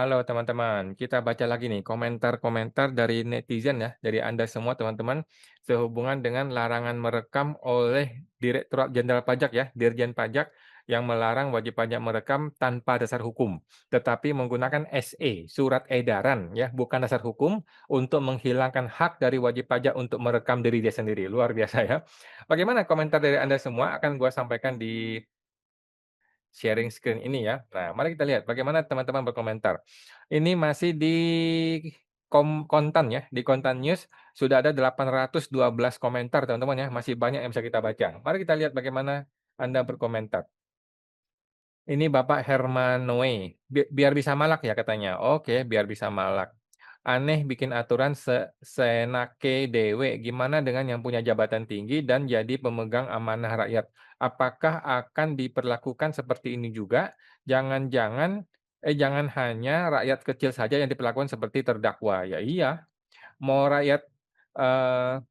Halo teman-teman, kita baca lagi nih komentar-komentar dari netizen ya, dari Anda semua teman-teman, sehubungan dengan larangan merekam oleh Direktorat Jenderal Pajak ya, Dirjen Pajak yang melarang wajib pajak merekam tanpa dasar hukum, tetapi menggunakan SE, surat edaran ya, bukan dasar hukum untuk menghilangkan hak dari wajib pajak untuk merekam diri dia sendiri. Luar biasa ya. Bagaimana komentar dari Anda semua akan gua sampaikan di sharing screen ini ya. Nah, mari kita lihat bagaimana teman-teman berkomentar. Ini masih di Kontan ya, di Kontan News sudah ada 812 komentar teman-teman ya, masih banyak yang bisa kita baca. Mari kita lihat bagaimana Anda berkomentar. Ini Bapak Hermanoe, biar bisa malak ya katanya. Oke, biar bisa malak. Aneh bikin aturan seenake dewe, gimana dengan yang punya jabatan tinggi dan jadi pemegang amanah rakyat? Apakah akan diperlakukan seperti ini juga? Jangan hanya rakyat kecil saja yang diperlakukan seperti terdakwa. Ya iya, mau rakyat, eee,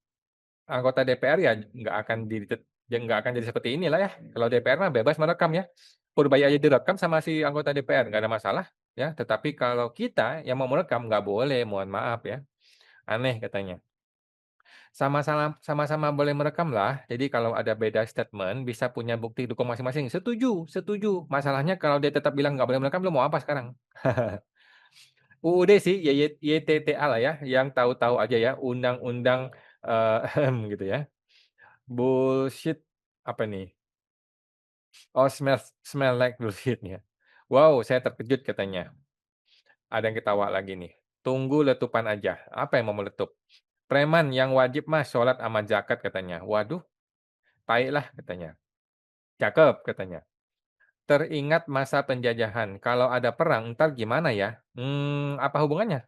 anggota DPR ya nggak akan jadi seperti inilah ya. Kalau DPR mah bebas merekam ya. Purbaya aja direkam sama si anggota DPR, nggak ada masalah ya. Tetapi kalau kita yang mau merekam nggak boleh, mohon maaf ya. Aneh katanya. Sama-sama boleh merekam lah. Jadi kalau ada beda statement bisa punya bukti dukung masing-masing. Setuju setuju. Masalahnya kalau dia tetap bilang nggak boleh merekam, lu mau apa sekarang? UUD sih, YTTA lah ya, yang tahu-tahu aja ya, undang-undang, gitu ya. Bullshit apa nih? Oh, smell like bullshit ya. Wow, saya terkejut katanya. Ada yang ketawa lagi nih. Tunggu letupan aja. Apa yang mau meletup? Preman yang wajib mah sholat sama zakat katanya. Waduh, tai lah katanya. Cakep katanya. Teringat masa penjajahan. Kalau ada perang, ntar gimana ya? Apa hubungannya?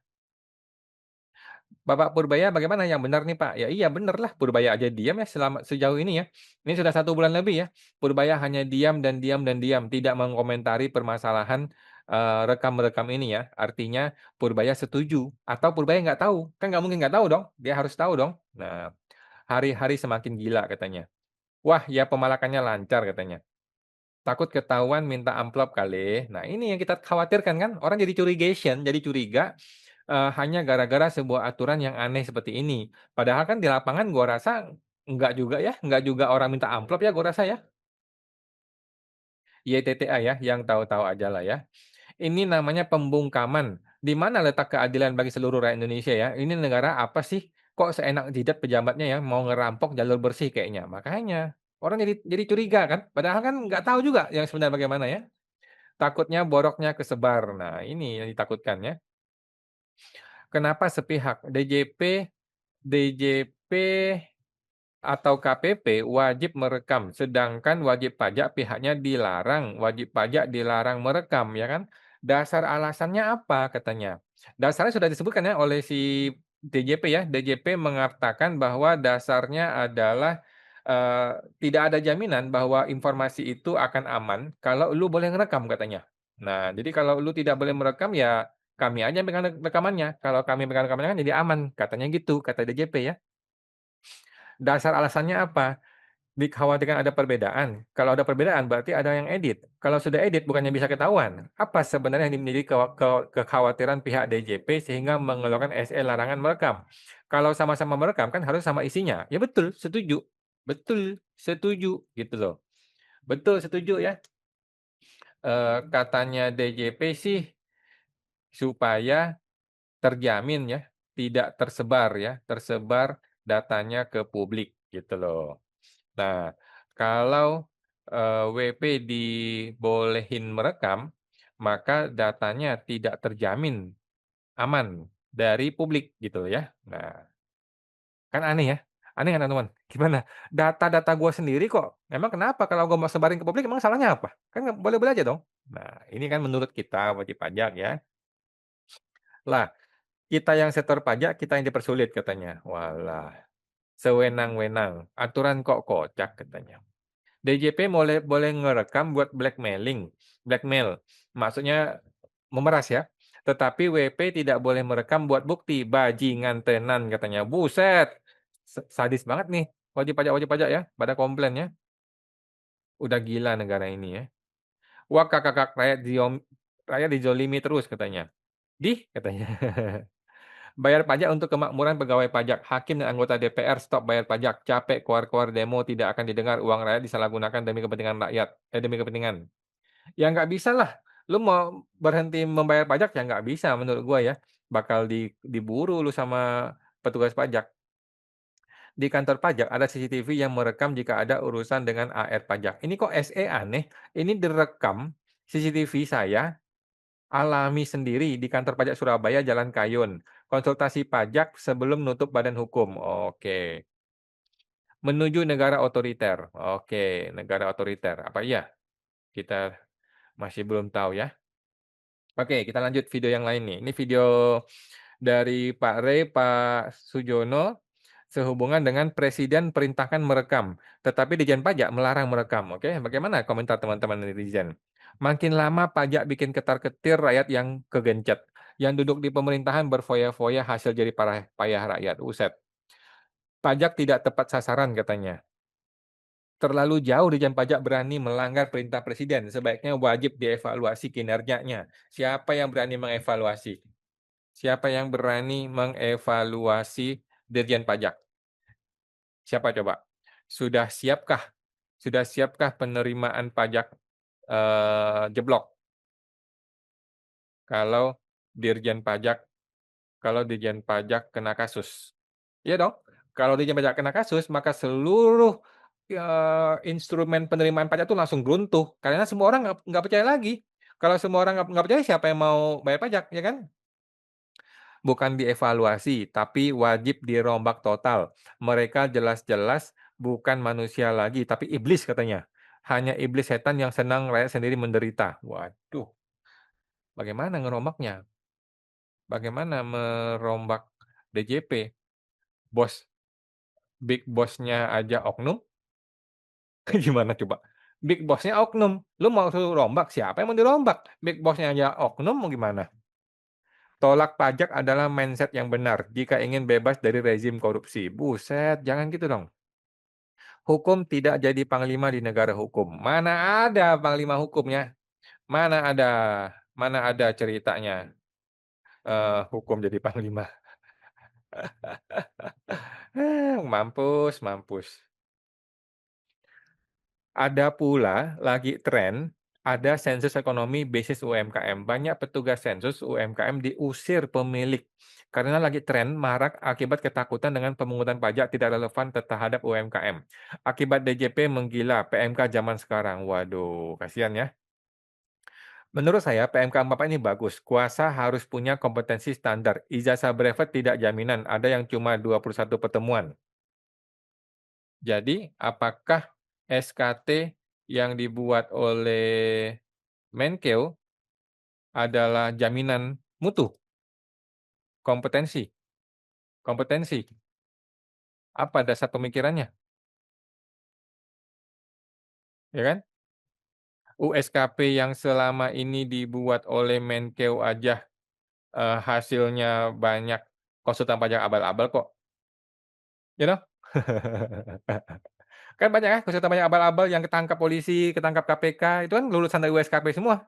Bapak Purbaya bagaimana yang benar nih, Pak? Ya iya bener lah, Purbaya aja diam ya sejauh ini ya. Ini sudah 1 bulan lebih ya, Purbaya hanya diam dan diam dan diam, tidak mengomentari permasalahan, rekam-rekam ini ya. Artinya Purbaya setuju atau Purbaya nggak tahu, kan nggak mungkin nggak tahu dong, dia harus tahu dong. Nah, hari-hari semakin gila katanya. Wah, ya pemalakannya lancar katanya. Takut ketahuan minta amplop kali. Nah, ini yang kita khawatirkan kan, orang jadi curiga, hanya gara-gara sebuah aturan yang aneh seperti ini. Padahal kan di lapangan gua rasa enggak juga ya, enggak juga orang minta amplop ya gua rasa ya. YTTA ya, yang tahu-tahu aja lah ya. Ini namanya pembungkaman. Di mana letak keadilan bagi seluruh rakyat Indonesia ya? Ini negara apa sih? Kok seenak jidat pejabatnya ya, mau ngerampok jalur bersih kayaknya. Makanya, orang jadi curiga kan, padahal kan nggak tahu juga yang sebenarnya bagaimana ya. Takutnya boroknya kesebar. Nah, ini yang ditakutkan ya. Kenapa sepihak? DJP atau KPP wajib merekam, sedangkan wajib pajak pihaknya dilarang, wajib pajak dilarang merekam, ya kan? Dasar alasannya apa katanya? Dasarnya sudah disebutkan ya oleh si DJP ya. DJP mengatakan bahwa dasarnya adalah tidak ada jaminan bahwa informasi itu akan aman kalau lu boleh ngerekam katanya. Nah, jadi kalau lu tidak boleh merekam ya kami aja yang pegang rekamannya. Kalau kami pegang rekamannya kan jadi aman, katanya gitu, kata DJP ya. Dasar alasannya apa? Dikhawatirkan ada perbedaan. Kalau ada perbedaan berarti ada yang edit. Kalau sudah edit bukannya bisa ketahuan. Apa sebenarnya yang menjadi kekhawatiran pihak DJP sehingga mengeluarkan SE larangan merekam? Kalau sama-sama merekam kan harus sama isinya. Ya betul, setuju. Betul, setuju gitu loh. Betul, setuju ya. Katanya DJP sih supaya terjamin ya, tidak tersebar ya, tersebar datanya ke publik gitu loh. Nah, kalau, WP dibolehin merekam, maka datanya tidak terjamin aman dari publik gitu ya. Nah, kan aneh ya? Aneh kan teman-teman? Gimana? Data-data gua sendiri kok, emang kenapa kalau gua mau sebarin ke publik emang salahnya apa? Kan boleh-boleh aja dong. Nah, ini kan menurut kita wajib pajak ya. Lah, kita yang setor pajak, kita yang dipersulit katanya. Walah, sewenang-wenang, aturan kok kocak katanya. DJP boleh boleh ngerekam buat blackmail, maksudnya memeras ya, tetapi WP tidak boleh merekam buat bukti, bajingan tenan katanya. Buset, sadis banget nih wajib pajak ya, pada komplain ya. Udah gila negara ini ya. Wah, kakak rakyat dizolimi terus katanya. katanya. Bayar pajak untuk kemakmuran pegawai pajak, hakim dan anggota DPR stop bayar pajak, capek keluar-keluar demo tidak akan didengar, uang rakyat disalahgunakan demi kepentingan rakyat, demi kepentingan. Ya nggak bisa lah, lu mau berhenti membayar pajak ya nggak bisa menurut gua ya, bakal diburu lu sama petugas pajak. Di kantor pajak ada CCTV yang merekam jika ada urusan dengan AR pajak. Ini kok SE aneh, ini direkam CCTV saya alami sendiri di kantor pajak Surabaya Jalan Kayun. Konsultasi pajak sebelum nutup badan hukum. Oke. Menuju negara otoriter. Oke, negara otoriter. Apa iya? Kita masih belum tahu ya. Oke, kita lanjut video yang lain nih. Ini video dari Pak Rey, Pak Sujono, sehubungan dengan presiden perintahkan merekam, tetapi Ditjen Pajak melarang merekam. Oke, bagaimana komentar teman-teman netizen? Makin lama pajak bikin ketar-ketir rakyat yang kegencet. Yang duduk di pemerintahan berfoya-foya hasil jadi payah rakyat. Uset. Pajak tidak tepat sasaran katanya. Terlalu jauh Ditjen Pajak berani melanggar perintah presiden. Sebaiknya wajib dievaluasi kinerjanya. Siapa yang berani mengevaluasi? Siapa yang berani mengevaluasi Dirjen Pajak? Siapa coba? Sudah siapkah sudah siapkah penerimaan pajak, jeblok kalau Dirjen Pajak Dirjen Pajak kena kasus? Iya dong, kalau Dirjen Pajak kena kasus, maka seluruh, instrumen penerimaan pajak itu langsung runtuh, karena semua orang nggak percaya lagi. Kalau semua orang nggak percaya, siapa yang mau bayar pajak, ya kan? Bukan dievaluasi, tapi wajib dirombak total. Mereka jelas-jelas bukan manusia lagi, tapi iblis katanya. Hanya iblis setan yang senang rakyat sendiri menderita. Waduh, bagaimana ngerombaknya? Bagaimana merombak DJP? Bos, big boss-nya aja oknum? Gimana coba? Big boss-nya oknum, lu mau suruh rombak, siapa yang mau dirombak? Big boss-nya aja oknum mau gimana? Tolak pajak adalah mindset yang benar jika ingin bebas dari rezim korupsi. Buset, jangan gitu dong. Hukum tidak jadi panglima di negara hukum. Mana ada panglima hukumnya? Mana ada mana ada ceritanya, hukum jadi panglima. Mampus mampus. Ada pula lagi tren, ada sensus ekonomi basis UMKM. Banyak petugas sensus UMKM diusir pemilik. Karena lagi tren marak akibat ketakutan dengan pemungutan pajak tidak relevan terhadap UMKM. Akibat DJP menggila PMK zaman sekarang. Waduh, kasihan ya. Menurut saya PMK 4 ini bagus. Kuasa harus punya kompetensi standar. Ijazah brevet tidak jaminan, ada yang cuma 21 pertemuan. Jadi, apakah SKT yang dibuat oleh Menkeu adalah jaminan mutu? Kompetensi? Kompetensi? Apa dasar pemikirannya? Ya kan? USKP yang selama ini dibuat oleh Menkeu aja, hasilnya banyak konsultan pajak abal-abal kok, you know? Kan banyak ya konsultan pajak abal-abal yang ketangkap polisi, ketangkap KPK, itu kan lulusan dari USKP semua.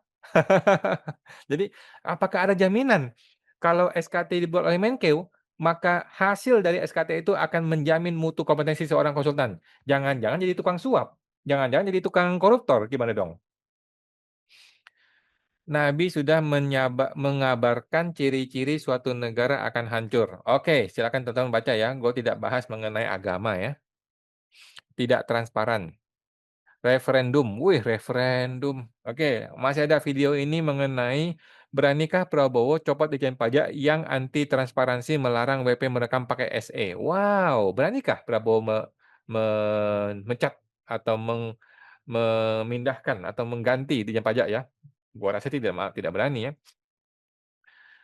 Jadi, apakah ada jaminan kalau SKT dibuat oleh Menkeu, maka hasil dari SKT itu akan menjamin mutu kompetensi seorang konsultan? Jangan-jangan jadi tukang suap, jangan-jangan jadi tukang koruptor, gimana dong? Nabi sudah mengabarkan ciri-ciri suatu negara akan hancur. Oke, silakan teman-teman baca ya, gue tidak bahas mengenai agama ya. Tidak transparan. Referendum, wih referendum. Oke, masih ada video ini mengenai beranikah Prabowo copot Ditjen Pajak yang anti transparansi melarang WP merekam pakai SE. Wow, beranikah Prabowo memecat atau memindahkan atau mengganti Ditjen Pajak ya? Gua rasa tidak berani ya.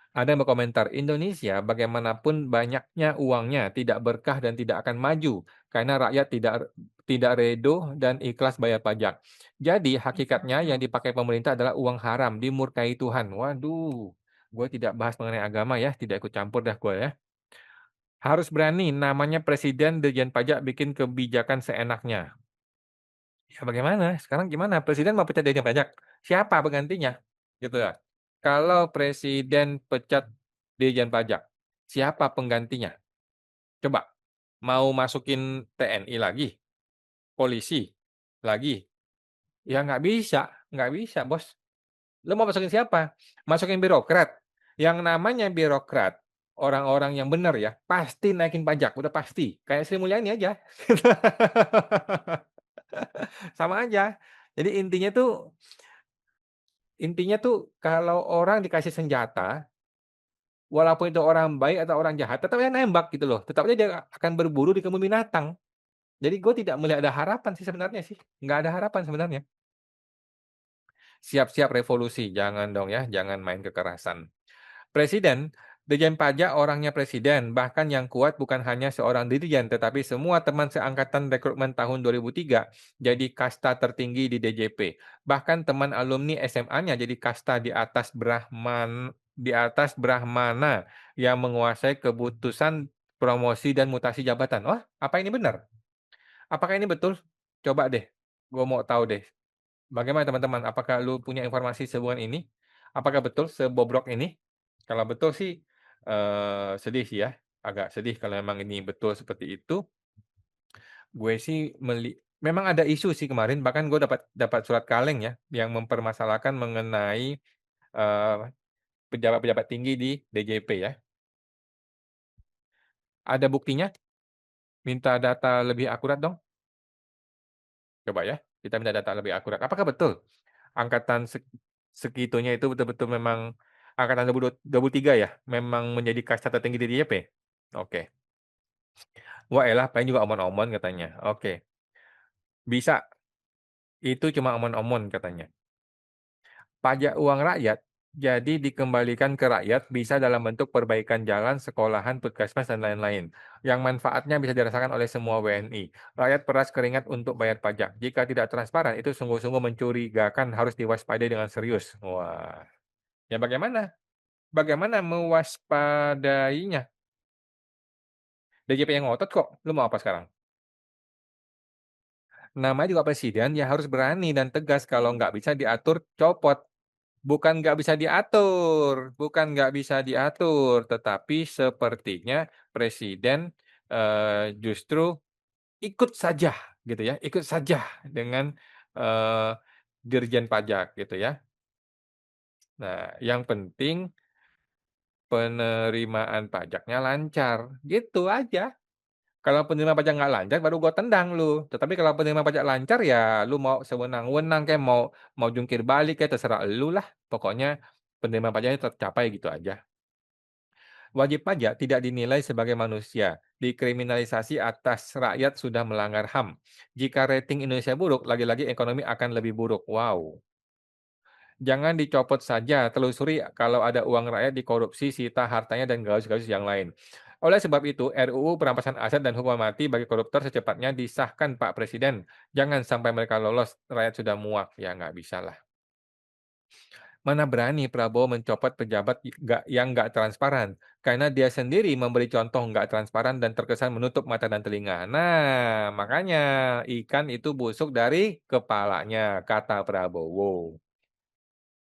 Ada yang berkomentar, Indonesia bagaimanapun banyaknya uangnya tidak berkah dan tidak akan maju karena rakyat tidak redo dan ikhlas bayar pajak. Jadi hakikatnya yang dipakai pemerintah adalah uang haram, dimurkai Tuhan. Waduh, gue tidak bahas mengenai agama ya, tidak ikut campur dah gue ya. Harus berani, namanya Presiden Dirjen Pajak bikin kebijakan seenaknya. Ya bagaimana? Sekarang gimana? Presiden mau pecat Dirjen Pajak? Siapa penggantinya? Gitu ya. Kalau presiden pecat Dirjen Pajak, siapa penggantinya? Coba, mau masukin TNI lagi? Polisi? Lagi? Ya nggak bisa, Bos. Lu mau masukin siapa? Masukin birokrat. Yang namanya birokrat, orang-orang yang benar ya, pasti naikin pajak, udah pasti. Kayak Sri Mulyani aja. Sama aja. Jadi intinya tuh kalau orang dikasih senjata, walaupun itu orang baik atau orang jahat, tetap aja nembak gitu loh. Tetap aja dia akan berburu di kebun binatang. Jadi gue tidak melihat ada harapan sih sebenarnya sih. Nggak ada harapan sebenarnya. Siap-siap revolusi, jangan dong ya, jangan main kekerasan. Presiden, Dirjen Pajak orangnya presiden, bahkan yang kuat bukan hanya seorang dirjen, tetapi semua teman seangkatan rekrutmen tahun 2003 jadi kasta tertinggi di DJP. Bahkan teman alumni SMA-nya jadi kasta di atas Brahmana yang menguasai keputusan promosi dan mutasi jabatan. Wah, apa ini benar? Apakah ini betul? Coba deh, gue mau tahu deh. Bagaimana teman-teman? Apakah lu punya informasi sehubungan ini? Apakah betul sebobrok ini? Kalau betul sih, sedih sih ya, agak sedih kalau memang ini betul seperti itu. Gue sih memang ada isu sih kemarin, bahkan gue dapat dapat surat kaleng ya, yang mempermasalahkan mengenai, eee, pejabat-pejabat tinggi di DJP ya. Ada buktinya? Minta data lebih akurat dong. Coba ya, kita minta data lebih akurat. Apakah betul angkatan segitunya itu betul-betul memang angkatan 2023 ya, memang menjadi kasta tertinggi di DJP? Oke. Wah elah paling juga omon-omon katanya. Oke, bisa, itu cuma omon-omon katanya. Pajak uang rakyat jadi dikembalikan ke rakyat bisa dalam bentuk perbaikan jalan, sekolahan, puskesmas, dan lain-lain. Yang manfaatnya bisa dirasakan oleh semua WNI. Rakyat peras keringat untuk bayar pajak. Jika tidak transparan, itu sungguh-sungguh mencurigakan, harus diwaspadai dengan serius. Wah, ya bagaimana? Bagaimana mewaspadainya? DJP yang ngotot kok, lu mau apa sekarang? Namanya juga presiden, ya harus berani dan tegas, kalau nggak bisa diatur, copot. Bukan nggak bisa diatur, bukan nggak bisa diatur, tetapi sepertinya presiden, justru ikut saja gitu ya, ikut saja dengan, eee, Dirjen Pajak gitu ya. Nah, yang penting penerimaan pajaknya lancar, gitu aja. Kalau penerimaan pajak nggak lancar baru gua tendang lu, tetapi kalau penerimaan pajak lancar ya lu mau sewenang-wenang kek, mau jungkir balik kek, terserah elu lah. Pokoknya penerimaan pajaknya tercapai gitu aja. Wajib pajak tidak dinilai sebagai manusia, dikriminalisasi atas rakyat sudah melanggar HAM. Jika rating Indonesia buruk, lagi-lagi ekonomi akan lebih buruk. Wow. Jangan dicopot saja, telusuri kalau ada uang rakyat dikorupsi, sita hartanya, dan gaus-gaus yang lain. Oleh sebab itu, RUU perampasan aset dan hukuman mati bagi koruptor secepatnya disahkan Pak Presiden. Jangan sampai mereka lolos, rakyat sudah muak. Ya nggak bisa lah. Mana berani Prabowo mencopot pejabat yang nggak transparan, karena dia sendiri memberi contoh nggak transparan dan terkesan menutup mata dan telinga. Nah, makanya ikan itu busuk dari kepalanya, kata Prabowo.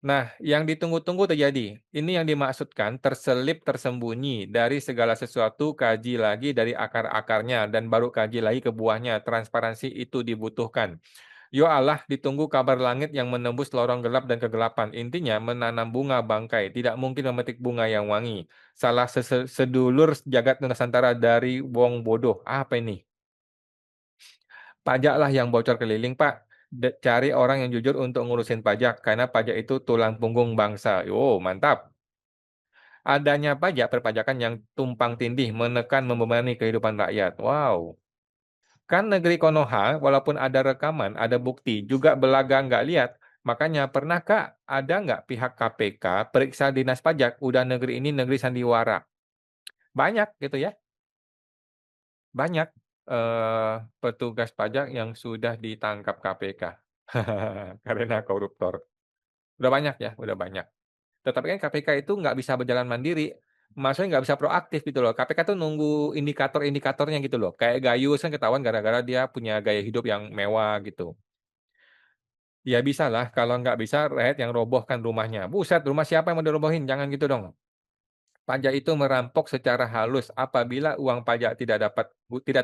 Nah, yang ditunggu-tunggu terjadi. Ini yang dimaksudkan terselip tersembunyi dari segala sesuatu, kaji lagi dari akar-akarnya dan baru kaji lagi ke buahnya. Transparansi itu dibutuhkan. Yo Allah, ditunggu kabar langit yang menembus lorong gelap dan kegelapan. Intinya menanam bunga bangkai, tidak mungkin memetik bunga yang wangi. Salah sedulur jagat Nusantara dari wong bodoh. Apa ini? Pajaklah yang bocor keliling, Pak. Cari orang yang jujur untuk ngurusin pajak, karena pajak itu tulang punggung bangsa. Oh, mantap. Adanya pajak perpajakan yang tumpang tindih menekan membebani kehidupan rakyat. Wow. Kan negeri Konoha, walaupun ada rekaman, ada bukti, juga belaga nggak lihat. Makanya, pernah Kak, ada nggak pihak KPK periksa dinas pajak, udah negeri ini negeri sandiwara? Banyak gitu ya, banyak, petugas pajak yang sudah ditangkap KPK karena koruptor. Udah banyak ya, udah banyak. Tetapi kan KPK itu nggak bisa berjalan mandiri, maksudnya nggak bisa proaktif gitu loh. KPK tuh nunggu indikator-indikatornya gitu loh. Kayak Gayus kan ketahuan gara-gara dia punya gaya hidup yang mewah gitu. Ya bisalah, kalau nggak bisa rakyat yang robohkan rumahnya. Buset, rumah siapa yang mau dirobohin? Jangan gitu dong. Pajak itu merampok secara halus apabila uang pajak tidak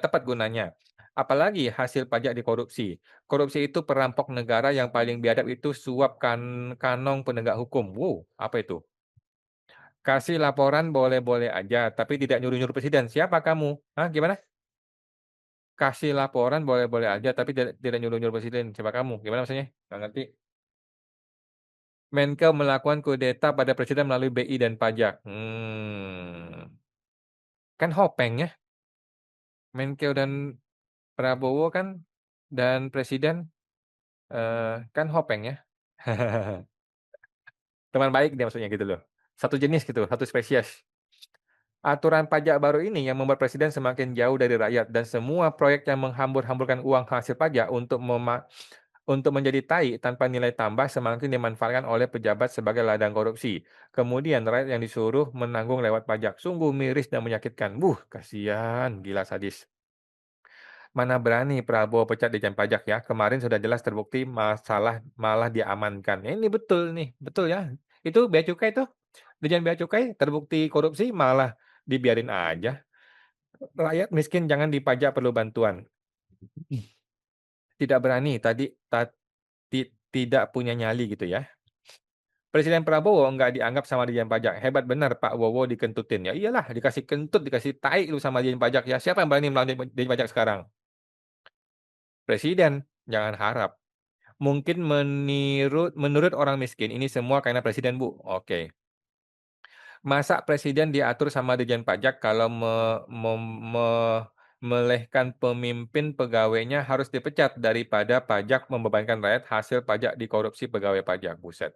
tepat gunanya. Apalagi hasil pajak dikorupsi. Korupsi itu perampok negara yang paling biadab itu suap kanong penegak hukum. Wow, apa itu? Kasih laporan boleh-boleh aja, tapi tidak nyuruh-nyuruh presiden. Siapa kamu? Hah, gimana? Kasih laporan boleh-boleh aja, tapi tidak nyuruh-nyuruh presiden. Siapa kamu? Gimana maksudnya? Nggak ngerti. Menke melakukan kudeta pada presiden melalui BI dan pajak. Kan Hopeng ya. Menkeu dan Prabowo kan dan presiden, kan Hopeng ya. Teman baik dia maksudnya gitu loh. Satu jenis gitu, satu spesies. Aturan pajak baru ini yang membuat presiden semakin jauh dari rakyat dan semua proyek yang menghambur-hamburkan uang hasil pajak untuk menjadi tai tanpa nilai tambah semakin dimanfaatkan oleh pejabat sebagai ladang korupsi. Kemudian rakyat yang disuruh menanggung lewat pajak. Sungguh miris dan menyakitkan. Kasihan, gila sadis. Mana berani Prabowo pecat Ditjen Pajak ya, kemarin sudah jelas terbukti masalah malah diamankan. Ini betul nih, betul ya. Itu bea cukai tuh, Ditjen Bea Cukai terbukti korupsi malah dibiarin aja. Rakyat miskin jangan dipajak perlu bantuan. Tidak berani tadi ta ti tidak punya nyali gitu ya. Presiden Prabowo nggak dianggap sama Ditjen Pajak, hebat benar Pak Wowo dikentutin. Ya iyalah dikasih kentut, dikasih tai lu sama Ditjen Pajak ya, siapa yang berani melawan Ditjen Pajak sekarang? Presiden, jangan harap. Mungkin menurut orang miskin ini semua karena presiden, Bu. Oke. Masa presiden diatur sama Dirjen Pajak kalau melehkan pemimpin pegawainya harus dipecat daripada pajak membebankan rakyat hasil pajak dikorupsi pegawai pajak, buset.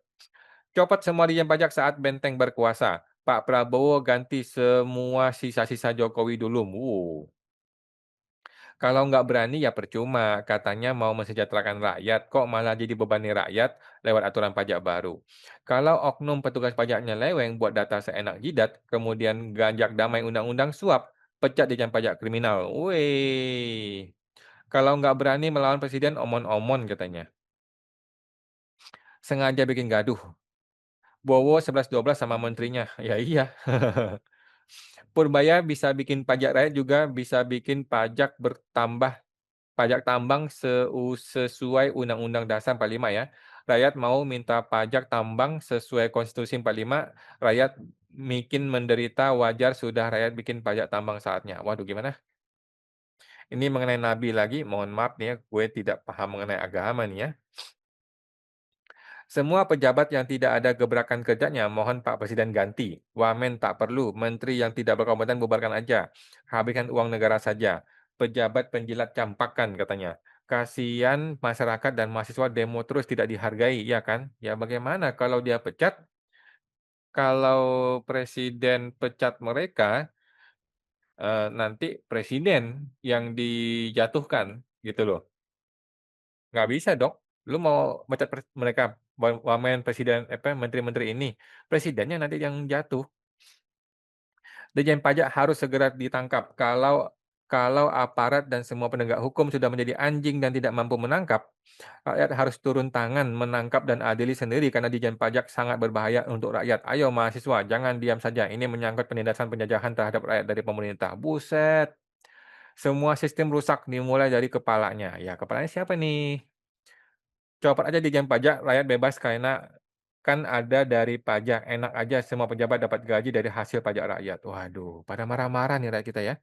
Copot semua Dirjen Pajak saat Benteng berkuasa. Pak Prabowo ganti semua sisa-sisa Jokowi dulu. Kalau nggak berani ya percuma, katanya mau mensejahterakan rakyat, kok malah jadi bebani rakyat lewat aturan pajak baru. Kalau oknum petugas pajaknya leweng buat data seenak jidat, kemudian ganjak damai undang-undang suap, pecat di jam pajak kriminal. Wih, kalau nggak berani melawan presiden, omon-omon katanya. Sengaja bikin gaduh. Bowo 11-12 sama menterinya. Ya iya. Purbaya bisa bikin pajak rakyat juga bisa bikin pajak tambang sesuai Undang-Undang Dasar 45 ya. Rakyat mau minta pajak tambang sesuai Konstitusi 45, rakyat bikin menderita wajar sudah rakyat bikin pajak tambang saatnya. Waduh gimana? Ini mengenai nabi lagi, mohon maaf nih ya, gue tidak paham mengenai agama nih ya. Semua pejabat yang tidak ada gebrakan kerjanya, mohon Pak Presiden ganti. Wamen tak perlu, menteri yang tidak berkompeten bubarkan aja. Habiskan uang negara saja. Pejabat penjilat campakan katanya. Kasihan masyarakat dan mahasiswa demo terus tidak dihargai, ya kan? Ya bagaimana kalau dia pecat? Kalau presiden pecat mereka, nanti presiden yang dijatuhkan, gitu loh. Nggak bisa dong. Lu mau mecat mereka, wamen, presiden, apa, menteri-menteri ini, presidennya nanti yang jatuh. Ditjen Pajak harus segera ditangkap. Kalau aparat dan semua penegak hukum sudah menjadi anjing dan tidak mampu menangkap, rakyat harus turun tangan menangkap dan adili sendiri karena Ditjen Pajak sangat berbahaya untuk rakyat. Ayo mahasiswa, jangan diam saja. Ini menyangkut penindasan penjajahan terhadap rakyat dari pemerintah. Buset, semua sistem rusak dimulai dari kepalanya. Ya, kepalanya siapa nih? Copot aja Ditjen Pajak, rakyat bebas karena kan ada dari pajak, enak aja semua pejabat dapat gaji dari hasil pajak rakyat. Waduh, pada marah-marah nih rakyat kita ya.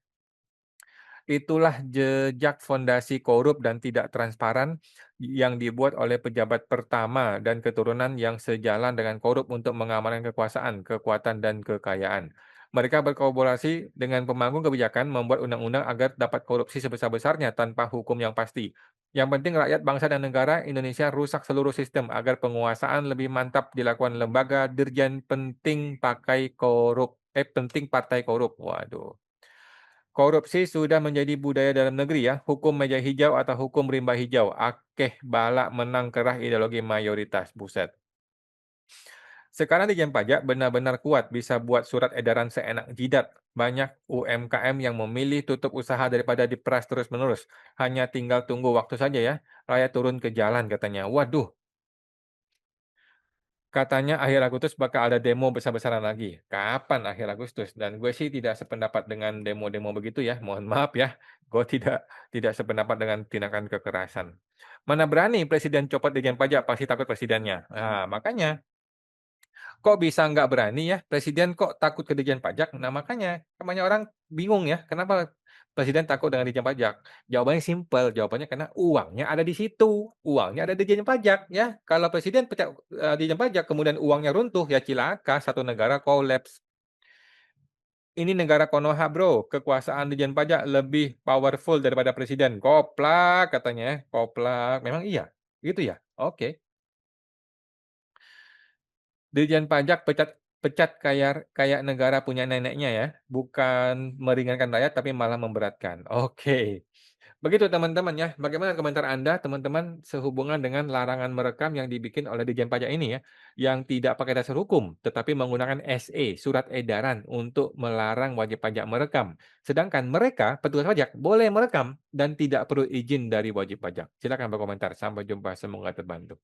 Itulah jejak fondasi korup dan tidak transparan yang dibuat oleh pejabat pertama dan keturunan yang sejalan dengan korup untuk mengamankan kekuasaan, kekuatan, dan kekayaan. Mereka berkolaborasi dengan pemangku kebijakan membuat undang-undang agar dapat korupsi sebesar-besarnya tanpa hukum yang pasti. Yang penting rakyat, bangsa, dan negara Indonesia rusak seluruh sistem agar penguasaan lebih mantap dilakukan lembaga dirjen penting partai korup. Waduh. Korupsi sudah menjadi budaya dalam negeri ya, hukum meja hijau atau hukum rimba hijau. Akeh balak menang kerah ideologi mayoritas, buset. Sekarang Ditjen Pajak benar-benar kuat bisa buat surat edaran seenak jidat. Banyak UMKM yang memilih tutup usaha daripada diperas terus-menerus. Hanya tinggal tunggu waktu saja ya, rakyat turun ke jalan katanya. Waduh, Katanya akhir Agustus bakal ada demo besar-besaran lagi. Kapan akhir Agustus? Dan gue sih tidak sependapat dengan demo-demo begitu ya, mohon maaf ya. Gue tidak sependapat dengan tindakan kekerasan. Mana berani presiden copot Dirjen Pajak, pasti takut presidennya. Nah, makanya kok bisa nggak berani ya, presiden kok takut ke Dirjen Pajak? Nah, makanya banyak orang bingung ya, kenapa presiden takut dengan Dirjen Pajak? Jawabannya simpel, jawabannya karena uangnya ada di situ, uangnya ada di Dirjen Pajak ya. Kalau presiden pecat, Dirjen Pajak kemudian uangnya runtuh, ya cilaka, satu negara kolaps. Ini negara Konoha Bro, kekuasaan Dirjen Pajak lebih powerful daripada presiden. Koplak katanya ya, koplak. Memang iya? Gitu ya? Oke. Dirjen Pajak pecat pecat kayak kayak negara punya neneknya ya, bukan meringankan rakyat tapi malah memberatkan. Oke. Begitu teman-teman ya. Bagaimana komentar Anda teman-teman sehubungan dengan larangan merekam yang dibikin oleh Dirjen Pajak ini ya, yang tidak pakai dasar hukum, tetapi menggunakan SE, surat edaran untuk melarang wajib pajak merekam. Sedangkan mereka, petugas pajak, boleh merekam dan tidak perlu izin dari wajib pajak. Silakan berkomentar. Sampai jumpa, semoga terbantu.